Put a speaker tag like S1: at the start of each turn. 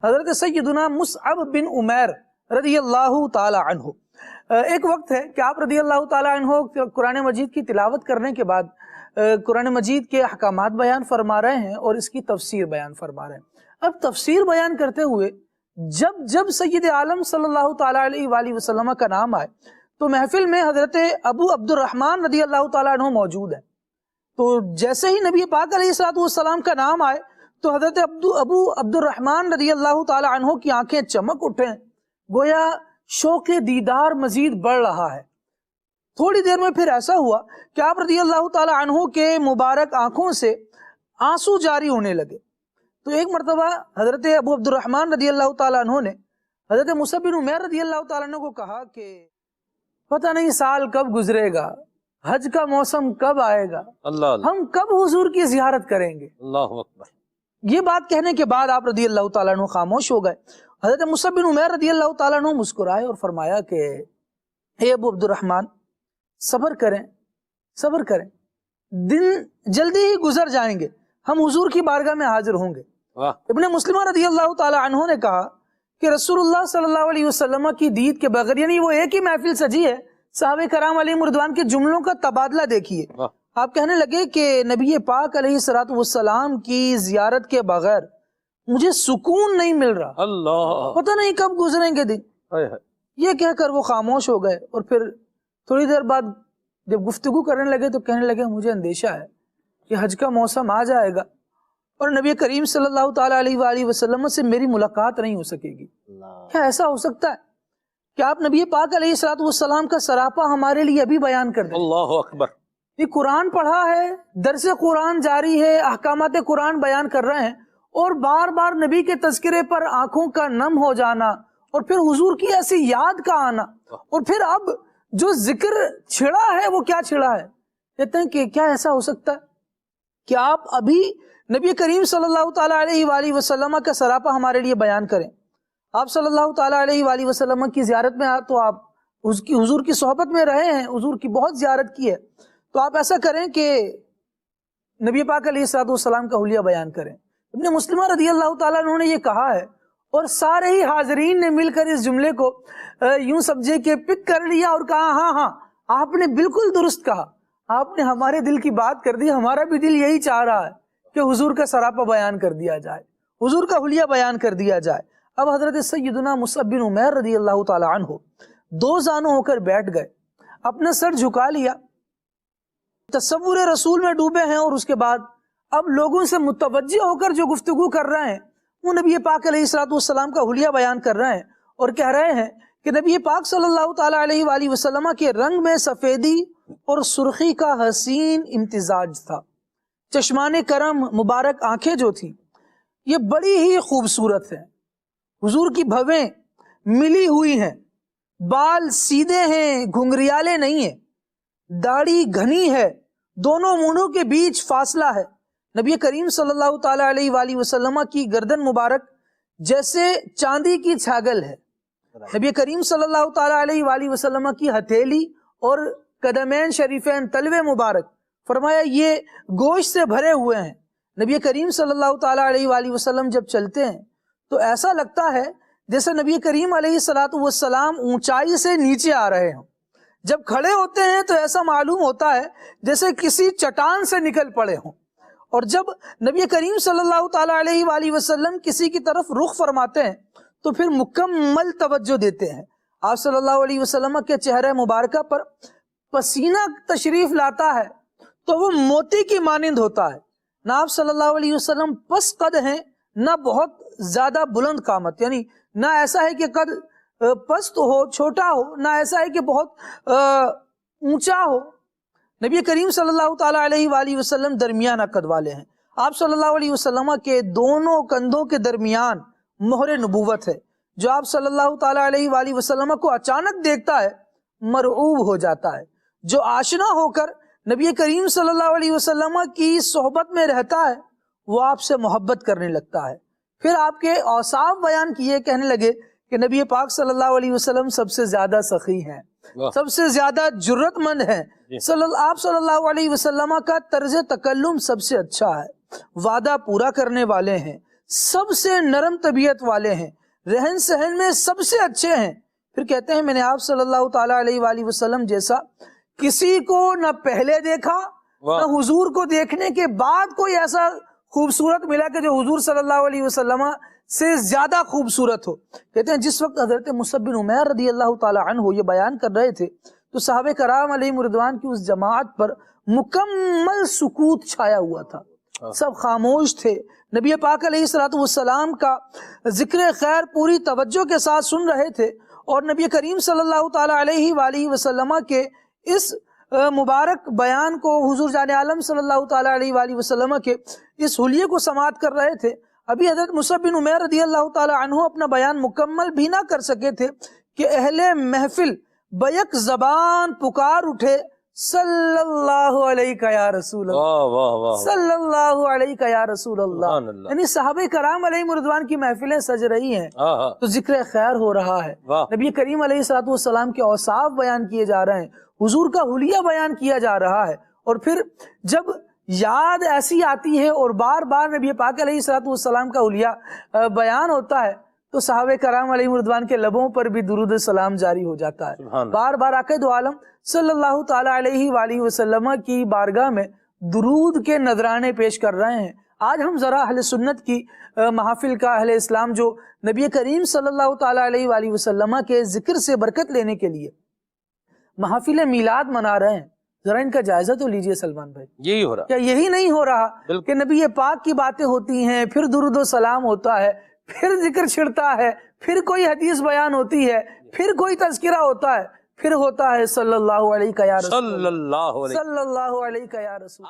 S1: حضرت سیدنا مصعب بن عمیر رضی اللہ تعالی عنہ، ایک وقت ہے کہ آپ رضی اللہ تعالی عنہ قرآن مجید کی تلاوت کرنے کے بعد قرآن مجید کے احکامات بیان فرما رہے ہیں اور اس کی تفسیر بیان فرما رہے ہیں۔ اب تفسیر بیان کرتے ہوئے جب سید عالم صلی اللہ تعالی علیہ وآلہ وسلم کا نام آئے تو محفل میں حضرت ابو عبد الرحمن رضی اللہ تعالی عنہ موجود ہیں۔ تو جیسے ہی نبی پاک علیہ السلام کا نام آئے تو حضرت ابو عبد الرحمن رضی اللہ تعالی عنہ کی آنکھیں چمک اٹھیں، گویا شوق دیدار مزید بڑھ رہا ہے۔ تھوڑی دیر میں پھر ایسا ہوا کہ آپ رضی اللہ تعالی عنہ کے مبارک آنکھوں سے آنسو جاری ہونے لگے۔ تو ایک مرتبہ حضرت ابو عبد الرحمن رضی اللہ تعالی عنہ نے حضرت مصعب بن عمیر رضی اللہ تعالی عنہ کو کہا کہ پتہ نہیں سال کب گزرے گا، حج کا موسم کب آئے گا، ہم کب حضور کی زیارت کریں گے۔
S2: اللہ اکبر۔
S1: یہ بات کہنے کے بعد آپ رضی اللہ تعالیٰ عنہ خاموش ہو گئے۔ حضرت مصعب بن عمیر رضی اللہ تعالیٰ عنہ مسکرائے اور فرمایا کہ اے ابو عبد الرحمن، صبر کریں، دن جلدی ہی گزر جائیں گے، ہم حضور کی بارگاہ میں حاضر ہوں گے۔ ابن مسلمہ رضی اللہ تعالیٰ عنہ نے کہا کہ رسول اللہ صلی اللہ علیہ وسلم کی دید کے بغیر، یعنی وہ ایک ہی محفل سجی ہے، صحابہ کرام علیہم رضوان کے جملوں کا تبادلہ دیکھیے۔ آپ کہنے لگے کہ نبی پاک علیہ السلام کی زیارت کے بغیر مجھے سکون نہیں مل رہا،
S2: اللہ،
S1: پتہ نہیں کب گزریں گے دن۔ یہ کہہ کر وہ خاموش ہو گئے اور پھر تھوڑی دیر بعد جب گفتگو کرنے لگے تو کہنے لگے مجھے اندیشہ ہے کہ حج کا موسم آ جائے گا اور نبی کریم صلی اللہ تعالیٰ علیہ وآلہ وسلم سے میری ملاقات نہیں ہو سکے گی۔ کیا ایسا ہو سکتا ہے کہ آپ نبی پاک علیہ السلام کا سراپا ہمارے لیے ابھی بیان کر دیں؟
S2: اللہ اکبر۔
S1: یہ قرآن پڑھا ہے، درس قرآن جاری ہے، احکامات قرآن بیان کر رہے ہیں اور بار بار نبی کے تذکرے پر آنکھوں کا نم ہو جانا اور پھر حضور کی ایسی یاد کا آنا، اور پھر اب جو ذکر چھڑا ہے وہ کیا چھڑا ہے؟ کہتے ہیں کہ کیا ایسا ہو سکتا ہے کہ آپ ابھی نبی کریم صلی اللہ تعالیٰ علیہ وآلہ وسلم کا سراپا ہمارے لیے بیان کریں؟ آپ صلی اللہ تعالیٰ علیہ وآلہ وسلم کی زیارت میں تو آپ حضور کی صحبت میں رہے ہیں، حضور کی بہت زیارت کی ہے، تو آپ ایسا کریں کہ نبی پاک علیہ السلام کا حلیہ بیان کریں۔ ابن مسلمہ رضی اللہ تعالیٰ عنہ نے یہ کہا ہے اور سارے ہی حاضرین نے مل کر اس جملے کو یوں سمجھے کہ پک کر لیا اور کہا ہاں آپ نے بالکل درست کہا، آپ نے ہمارے دل کی بات کر دی، ہمارا بھی دل یہی چاہ رہا ہے کہ حضور کا سراپا بیان کر دیا جائے، حضور کا حلیہ بیان کر دیا جائے۔ اب حضرت سیدنا مصعب بن عمیر رضی اللہ تعالیٰ عنہ دو زانوں ہو کر بیٹھ گئے، اپنا سر جھکا لیا، تصور رسول میں ڈوبے ہیں، اور اس کے بعد اب لوگوں سے متوجہ ہو کر جو گفتگو کر رہے ہیں وہ نبی پاک علیہ السلام کا حلیہ بیان کر رہے ہیں اور کہہ رہے ہیں کہ نبی پاک صلی اللہ تعالیٰ علیہ وآلہ وسلم کے رنگ میں سفیدی اور سرخی کا حسین امتزاج تھا، چشمان کرم مبارک آنکھیں جو تھیں یہ بڑی ہی خوبصورت ہیں، حضور کی بھویں ملی ہوئی ہیں، بال سیدھے ہیں، گھنگریالے نہیں ہیں، داڑھی گھنی ہے، دونوں مونڈوں کے بیچ فاصلہ ہے، نبی کریم صلی اللہ تعالیٰ علیہ وآلہ وسلم کی گردن مبارک جیسے چاندی کی چھاگل ہے، نبی کریم صلی اللہ تعالیٰ علیہ وآلہ وسلم کی ہتھیلی اور قدمین شریفین تلوے مبارک فرمایا یہ گوشت سے بھرے ہوئے ہیں۔ نبی کریم صلی اللہ تعالیٰ علیہ وآلہ وسلم جب چلتے ہیں تو ایسا لگتا ہے جیسے نبی کریم علیہ السلام اونچائی سے نیچے آ رہے ہوں، جب کھڑے ہوتے ہیں تو ایسا معلوم ہوتا ہے جیسے کسی چٹان سے نکل پڑے ہوں، اور جب نبی کریم صلی اللہ تعالیٰ علیہ وآلہ وسلم کسی کی طرف رخ فرماتے ہیں تو پھر مکمل توجہ دیتے ہیں۔ آپ صلی اللہ علیہ وسلم کے چہرے مبارکہ پر پسینہ تشریف لاتا ہے تو وہ موتی کی مانند ہوتا ہے، نہ آپ صلی اللہ علیہ وسلم پس قد ہیں نہ بہت زیادہ بلند قامت، یعنی نہ ایسا ہے کہ قد پست ہو، چھوٹا ہو، نہ ایسا ہے کہ بہت اونچا ہو۔ نبی کریم صلی اللہ تعالیٰ علیہ وآلہ وسلم درمیانہ قد والے ہیں۔ آپ صلی اللہ علیہ وسلم کے دونوں کندھوں کے درمیان مہر نبوت ہے، جو آپ صلی اللہ تعالیٰ علیہ وآلہ وسلم کو اچانک دیکھتا ہے مرعوب ہو جاتا ہے، جو آشنا ہو کر نبی کریم صلی اللہ علیہ وسلم کی صحبت میں رہتا ہے وہ آپ سے محبت کرنے لگتا ہے۔ پھر آپ کے اوصاف بیان کیے، کہنے لگے کہ نبی پاک صلی اللہ علیہ وسلم سب سے زیادہ سخی ہیں، سب سے زیادہ جرت مند ہیں، آپ صلی اللہ علیہ وسلم کا طرز تکلم سب سے اچھا ہے، وعدہ پورا کرنے والے ہیں، سب سے نرم طبیعت والے ہیں، رہن سہن میں سب سے اچھے ہیں۔ پھر کہتے ہیں میں نے آپ صلی اللہ تعالیٰ علیہ وآلہ وسلم جیسا کسی کو نہ پہلے دیکھا نہ حضور کو دیکھنے کے بعد کوئی ایسا خوبصورت ملا کہ جو حضور صلی اللہ علیہ وسلم سے زیادہ خوبصورت ہو۔ کہتے ہیں جس وقت حضرت مصعب بن عمیر رضی اللہ تعالیٰ عنہ یہ بیان کر رہے تھے تو صحابہ کرام علیہ رضوان کی اس جماعت پر مکمل سکوت چھایا ہوا تھا، سب خاموش تھے، نبی پاک علیہ الصلوۃ والسلام کا ذکر خیر پوری توجہ کے ساتھ سن رہے تھے، اور نبی کریم صلی اللہ تعالیٰ علیہ وآلہ وسلم کے اس مبارک بیان کو، حضور جان عالم صلی اللہ تعالیٰ علیہ وآلہ وسلم کے اس حلیے کو سماعت کر رہے تھے۔ ابھی حضرت مصعب بن عمیر رضی اللہ تعالیٰ عنہ اپنا بیان مکمل بھی نہ کر سکے تھے کہ اہل محفل بیک زبان پکار اٹھے صلی اللہ علیہ یا رسول اللہ، صلی اللہ علیہ یا رسول اللہ۔ یعنی صحابہ کرام علیہ رضوان کی محفلیں سج رہی ہیں تو ذکر خیر ہو رہا ہے، نبی کریم علیہ الصلوۃ والسلام کے اوصاف بیان کیے جا رہے ہیں، حضور کا حلیہ بیان کیا جا رہا ہے، اور پھر جب یاد ایسی آتی ہے اور بار بار نبی پاک علیہ الصلوۃ والسلام کا حلیہ بیان ہوتا ہے تو صحابہ کرام علیہ رضوان کے لبوں پر بھی درود السلام جاری ہو جاتا ہے۔ بار بار آقا دو عالم صلی اللہ تعالیٰ علیہ وآلہ وسلم کی بارگاہ میں درود کے نذرانے پیش کر رہے ہیں۔ آج ہم ذرا اہل سنت کی محافل کا، اہل اسلام جو نبی کریم صلی اللہ تعالیٰ علیہ وآلہ وسلم کے ذکر سے برکت لینے کے لیے محافل میلاد منا رہے ہیں، ذرا ان کا جائزہ تو لیجئے سلمان بھائی، یہی ہو رہا، کیا یہی نہیں ہو رہا کہ نبی پاک کی باتیں ہوتی ہیں، پھر درود و سلام ہوتا ہے، پھر ذکر چھڑتا ہے، پھر کوئی حدیث بیان ہوتی ہے، پھر کوئی تذکرہ ہوتا ہے، پھر ہوتا ہے صلی اللہ علیہ یا رسول اللہ، صلی اللہ علیہ یا رسول۔